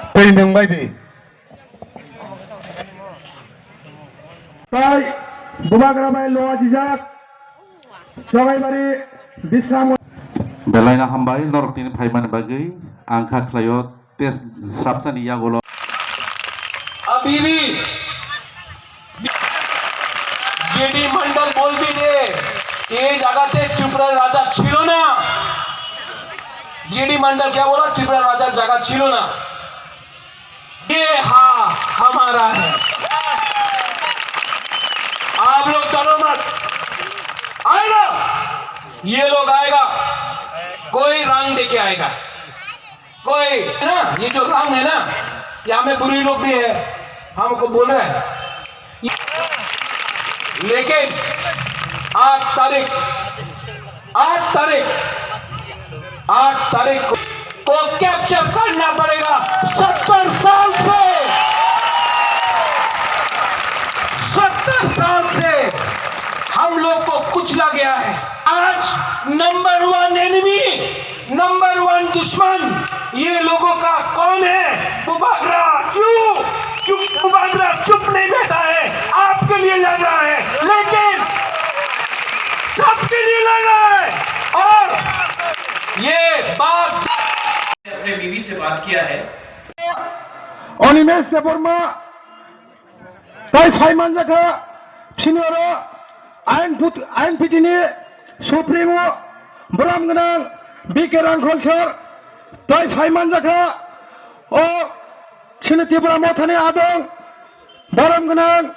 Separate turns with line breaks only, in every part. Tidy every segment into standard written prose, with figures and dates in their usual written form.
Penang baby. Tay, Bubagra bay loa jijak. Sagai bari bisam.
Belaina hambai norok tini phaiman bagai angka klayot tes srapsan iya golo.
अभी भी JD मंडल बोल भी दे ये जगह त्रिपुरा राजा छिलो ना जेडी मंडल क्या बोला त्रिपुरा राजा जगह छिलो ना ये हाँ हमारा है आप लोग डरो मत आएगा ये लोग आएगा कोई रंग देके आएगा कोई ना ये जो रंग है ना यहाँ में बुरी लोग भी है हमको बोल रहे हैं लेकिन 8 तारीख को कैप्चर करना पड़ेगा 70 साल से हम लोग को कुचला गया है आज नंबर 1 एनिमी नंबर 1 दुश्मन ये लोगों का कौन है बुबाग्रा क्यों बुबाग्रा चुप नहीं बैठा है आपके लिए लड़ रहा है लेकिन सबके लिए लड़ रहा है और ये बात अपने बीवी से बात किया है
Onimes de Burma. Tay Faiman Sakha. Senior. Ain Pitini. Supremo. Bram Ganang. Bikeran Culture. Tay Faiman Sakha. O Sinatibra Mothane Adong. Bram Ganang.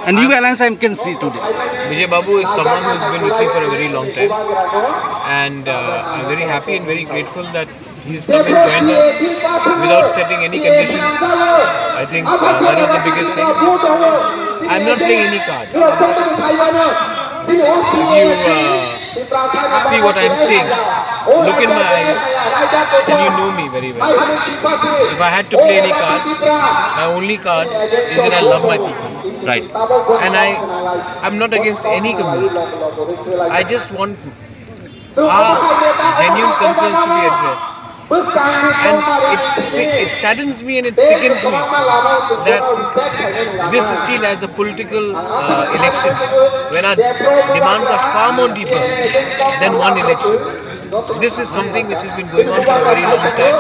And new alliance I can see today.
Vijay Babu is someone who has been with me for a very long time, and I'm very happy and very grateful that he's come and joined us without setting any conditions. I think that is the biggest thing. I'm not playing any card. If you see what I'm saying, look in my eyes, and you know me very well. If I had to play any card, my only card is that I love my people.
Right.
And I'm not against any community. I just want our genuine concerns to be addressed. And it saddens me and it sickens me that this is seen as a political election when our demands are far more deeper than one election. This is something which has been going on for a very long time,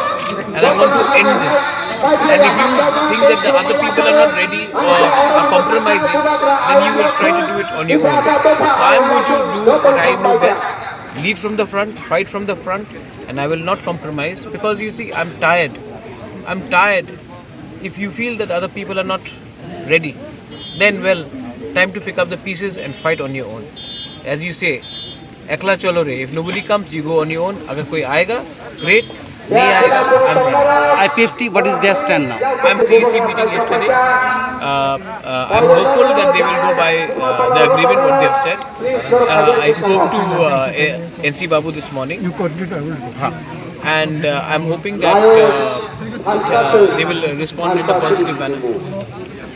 and I want to end this. And if you think that the other people are not ready or are compromising, then you will try to do it on your own. So I am going to do what I know best, lead from the front, fight from the front, and I will not compromise because you see, I'm tired. I'm tired. If you feel that other people are not ready, then well, time to pick up the pieces and fight on your own. As you say, ekla chalo re. If nobody comes, you go on your own. Agar koi aayega, great. Nahi aayega, I'm ready.
I-50, what is their stand now?
I'm CEC meeting yesterday. I'm hopeful that they will go by the agreement what they have said. I spoke to NC Babu this morning. And I'm hoping that they will respond in a positive manner.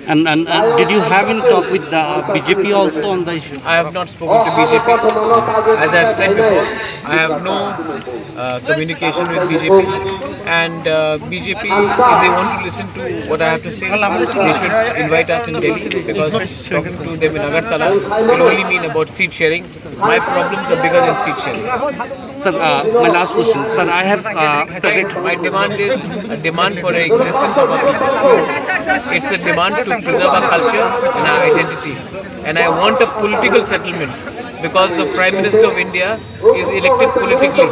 And did you have any talk with the BJP also on the issue?
I have not spoken to BJP. As I have said before, I have no communication with BJP. And BJP, if they want to listen to what I have to say, they should invite us in Delhi because talking to them in Agartala will only mean about seat sharing. My problems are bigger than seat sharing.
Sir, my last question. Sir, I have
my demand is a demand for the existence of our people. It's a demand to preserve our culture and our identity. And I want a political settlement because the Prime Minister of India is elected politically.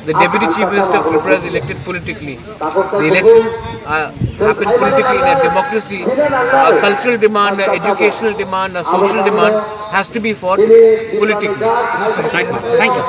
The Deputy Chief Minister of Tripura is elected politically. The elections happen politically in a democracy. A cultural demand, an educational demand, a social demand has to be fought politically.
Thank you.